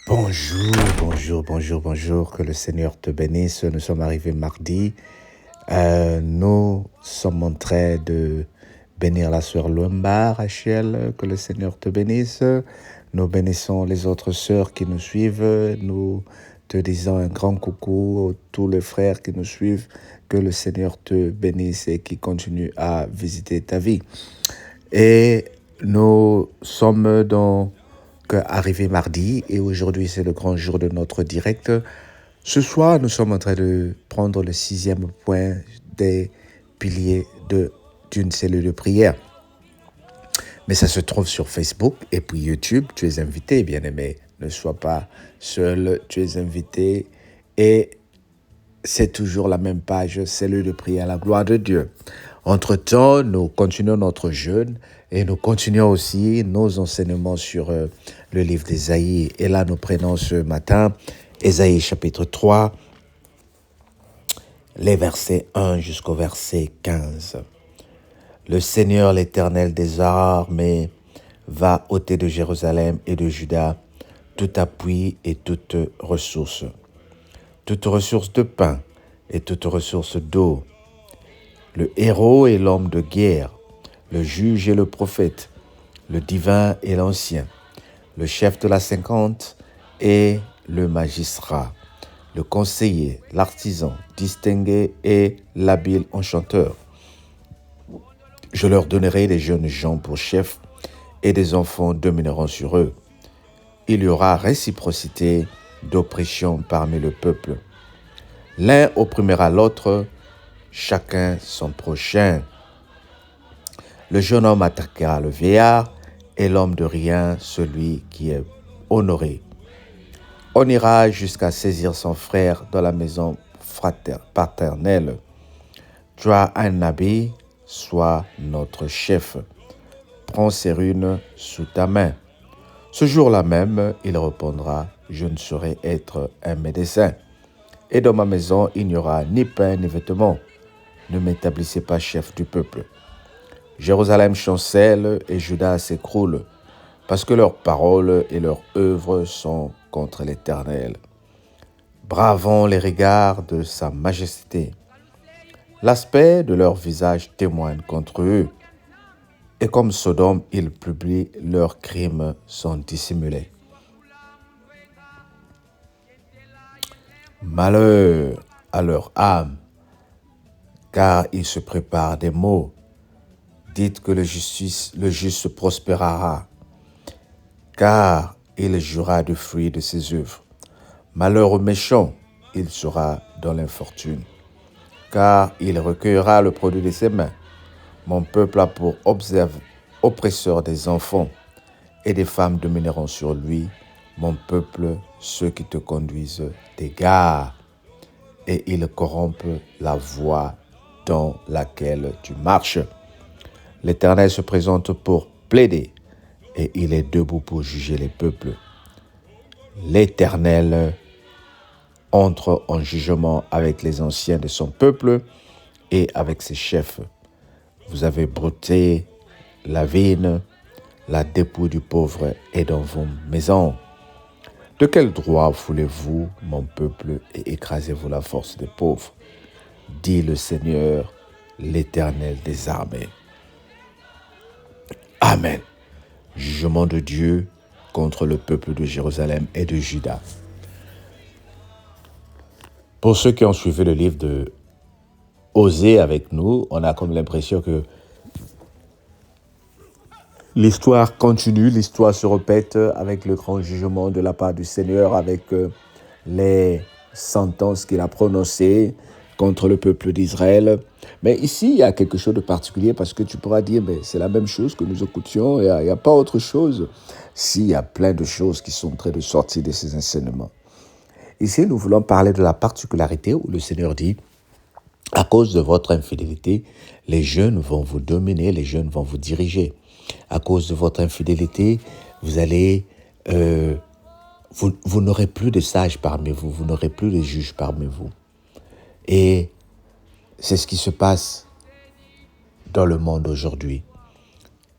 Bonjour. Que le Seigneur te bénisse. Nous sommes arrivés mardi. Nous sommes en train de bénir la sœur Lombard, Rachel. Que le Seigneur te bénisse. Nous bénissons les autres sœurs qui nous suivent. Nous te disons un grand coucou à tous les frères qui nous suivent. Que le Seigneur te bénisse et qui continue à visiter ta vie. Et nous sommes arrivé mardi et aujourd'hui c'est le grand jour de notre direct. Ce soir, nous sommes en train de prendre le 6e point des piliers d'une cellule de prière. Mais ça se trouve sur Facebook et puis YouTube. Tu es invité, bien-aimé. Ne sois pas seul, tu es invité et c'est toujours la même page, cellule de prière, la gloire de Dieu. Entre-temps, nous continuons notre jeûne et nous continuons aussi nos enseignements sur le livre d'Ésaïe. Et là, nous prenons ce matin Ésaïe chapitre 3, les versets 1 jusqu'au verset 15. Le Seigneur, l'Éternel des armées, va ôter de Jérusalem et de Juda tout appui et toute ressource de pain et toute ressource d'eau, le héros et l'homme de guerre, le juge et le prophète, le divin et l'ancien, le chef de la 50 et le magistrat, le conseiller, l'artisan, distingué et l'habile enchanteur. Je leur donnerai des jeunes gens pour chefs et des enfants domineront sur eux. Il y aura réciprocité d'oppression parmi le peuple. L'un opprimera l'autre, chacun son prochain. Le jeune homme attaquera le vieillard et l'homme de rien, celui qui est honoré. On ira jusqu'à saisir son frère dans la maison paternelle. Toi, Annabi, sois notre chef. Prends ses runes sous ta main. Ce jour-là même, il répondra, je ne saurais être un médecin. Et dans ma maison, il n'y aura ni pain ni vêtements. Ne m'établissez pas chef du peuple. Jérusalem chancelle et Juda s'écroule, parce que leurs paroles et leurs œuvres sont contre l'Éternel. Bravons les regards de sa majesté. L'aspect de leur visage témoigne contre eux. Et comme Sodome, ils publient leurs crimes sont dissimulés. Malheur à leur âme, car ils se préparent des maux. Dites que le juste prospérera, car il jouera du fruit de ses œuvres. Malheur au méchant, il sera dans l'infortune, car il recueillera le produit de ses mains. Mon peuple a pour oppresseur des enfants, et des femmes domineront sur lui. Mon peuple, ceux qui te conduisent t'égarent, et ils corrompent la voie dans laquelle tu marches. L'Éternel se présente pour plaider, et il est debout pour juger les peuples. L'Éternel entre en jugement avec les anciens de son peuple et avec ses chefs. Vous avez brouté la vigne, la dépouille du pauvre est dans vos maisons. De quel droit foulez-vous mon peuple et écrasez-vous la force des pauvres? Dit le Seigneur, l'Éternel des armées. Amen. Jugement de Dieu contre le peuple de Jérusalem et de Juda. Pour ceux qui ont suivi le livre de Osée avec nous, on a comme l'impression que l'histoire continue, l'histoire se répète avec le grand jugement de la part du Seigneur, avec les sentences qu'il a prononcées contre le peuple d'Israël. Mais ici, il y a quelque chose de particulier parce que tu pourras dire, mais c'est la même chose que nous écoutions, il n'y a pas autre chose. Si, il y a plein de choses qui sont en train de sortir de ces enseignements. Ici, nous voulons parler de la particularité où le Seigneur dit, à cause de votre infidélité, les jeunes vont vous dominer, les jeunes vont vous diriger. À cause de votre infidélité, vous allez, vous n'aurez plus de sages parmi vous, vous n'aurez plus de juges parmi vous. Et c'est ce qui se passe dans le monde aujourd'hui.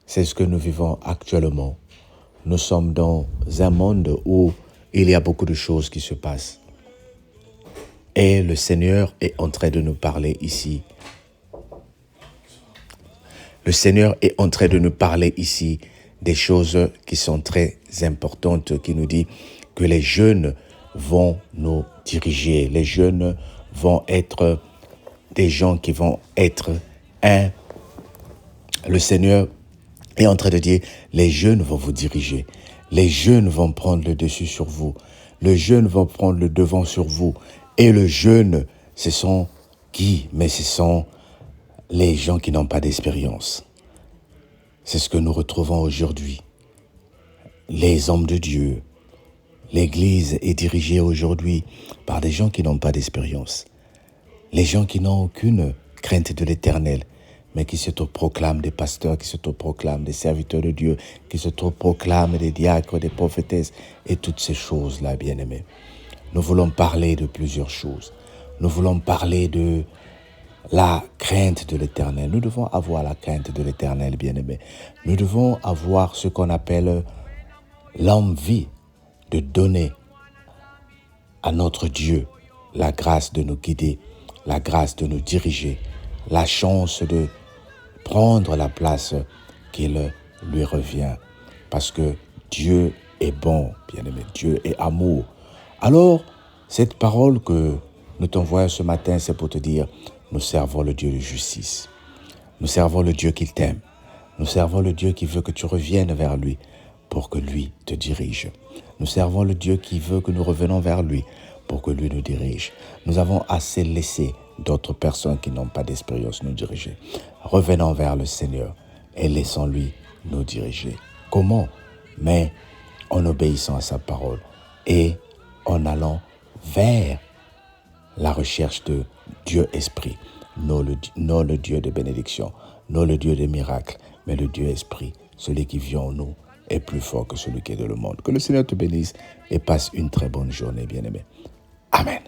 C'est ce que nous vivons actuellement. Nous sommes dans un monde où il y a beaucoup de choses qui se passent. Et le Seigneur est en train de nous parler ici. Le Seigneur est en train de nous parler ici des choses qui sont très importantes, qui nous dit que les jeunes vont nous diriger. Les jeunes vont être des gens qui vont être un. Le Seigneur est en train de dire, les jeunes vont vous diriger. Les jeunes vont prendre le dessus sur vous. Les jeunes vont prendre le devant sur vous. Et le jeune, ce sont qui? Mais ce sont les gens qui n'ont pas d'expérience. C'est ce que nous retrouvons aujourd'hui. Les hommes de Dieu. L'Église est dirigée aujourd'hui par des gens qui n'ont pas d'expérience. Les gens qui n'ont aucune crainte de l'Éternel, mais qui s'autoproclament des pasteurs, qui s'autoproclament des serviteurs de Dieu, qui s'autoproclament des diacres, des prophétesses et toutes ces choses-là, bien-aimés. Nous voulons parler de plusieurs choses. Nous voulons parler de la crainte de l'Éternel. Nous devons avoir la crainte de l'Éternel, bien-aimés. Nous devons avoir ce qu'on appelle l'envie de donner à notre Dieu la grâce de nous guider, la grâce de nous diriger, la chance de prendre la place qu'il lui revient. Parce que Dieu est bon, bien-aimé. Dieu est amour. Alors, cette parole que nous t'envoyons ce matin, c'est pour te dire, nous servons le Dieu de justice. Nous servons le Dieu qui t'aime. Nous servons le Dieu qui veut que tu reviennes vers lui pour que lui te dirige. Nous servons le Dieu qui veut que nous revenons vers lui pour que lui nous dirige. Nous avons assez laissé d'autres personnes qui n'ont pas d'expérience nous diriger. Revenons vers le Seigneur et laissons-lui nous diriger. Comment? Mais en obéissant à sa parole et en allant vers la recherche de Dieu Esprit, non le Dieu de bénédiction, non le Dieu des miracles, mais le Dieu Esprit, celui qui vit en nous, est plus fort que celui qui est dans le monde. Que le Seigneur te bénisse et passe une très bonne journée, bien-aimé. Amen.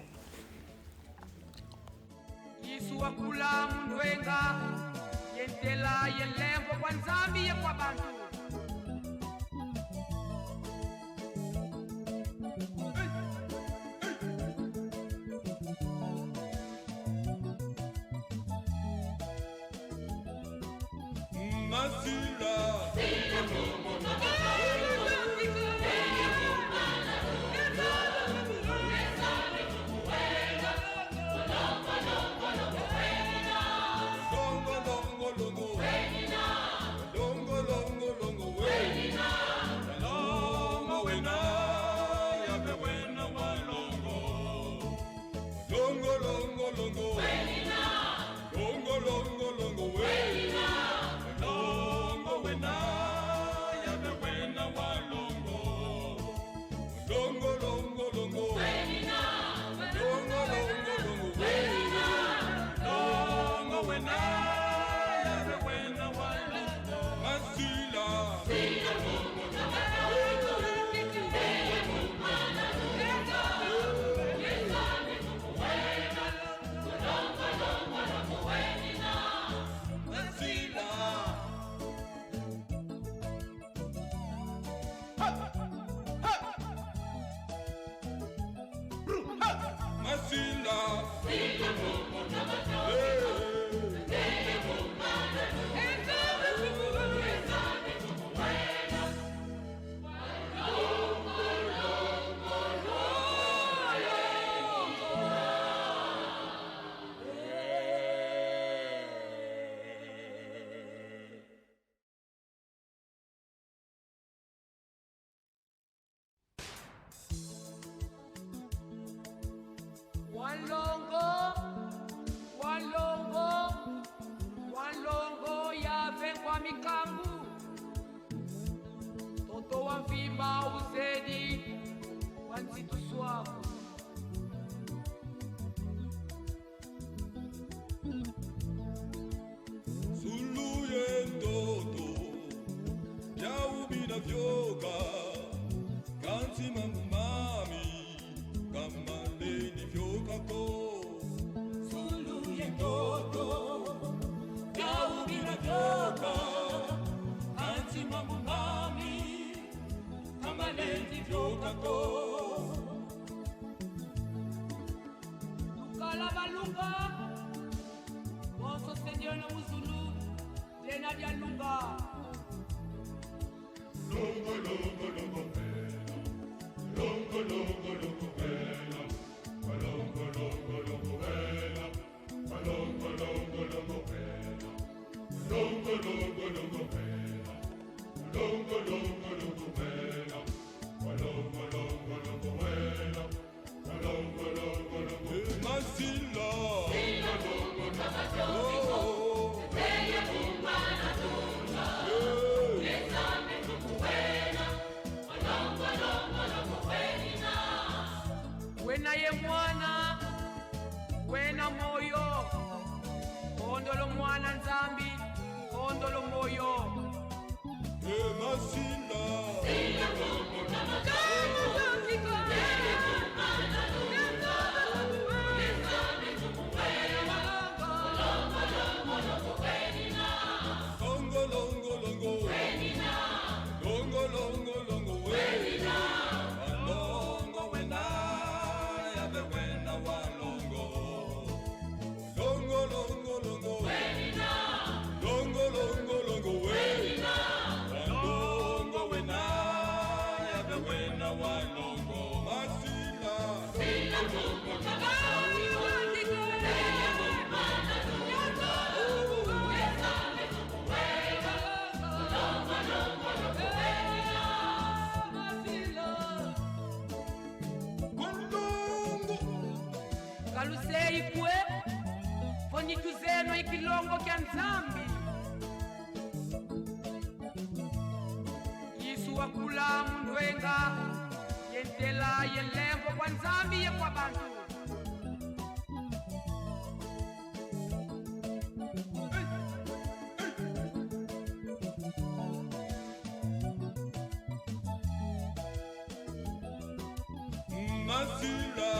Walongo ya vengwa mikangu toto wa mfimba uzedi wa nsitu swako Suluye ndoto ya ubina vyoka kansi mambu mami kamaleni vyoka ko Suluye ndoto ya ubina vyoka kansi mambu mami kamaleni vyoka ko lunga Bonso Seigneur na muzulu Tena dia lunga Longo, longo, longo, bella. Longo, longo, longo, bella. Longo, longo, longo, bella. Longo, longo, longo, bella. Longo, longo, longo, bella. Longo, longo, longo, bella. Longo, longo, longo, bella. Longo, longo, longo, Masila. Sila lungo, tabajoiko. Teya kumbana tuna. Nesame tukuwena. Longo, longo, longo, wenina. Wena ye mwana Wena moyo Ondolo mwana nzambi Ondolo moyo Masila. Sila lungo, tabajoiko. Teya kumbana tuna. Nesame tukuwena. Longo, longo, longo, wenina. Longo, longo, longo, Wenina. longo, longo, longo, Wenina. Longo, wena, yabe wena wa longo. Longo, longo, longo, Wenina. longo, longo, longo, Wenina. Longo, wena, yabe wena wa longo. Masila. Sila lungo, tabajoiko. Teya kumbana tuna. Nesame tukuwena. Longo, longo, longo, wenina. Longo. Kalusei kwe Fonyituzeno ikilongo kya nzambi Yisu wakula mundwenga Yentela yelengo kwa nzambi ye kwa bantu Masila.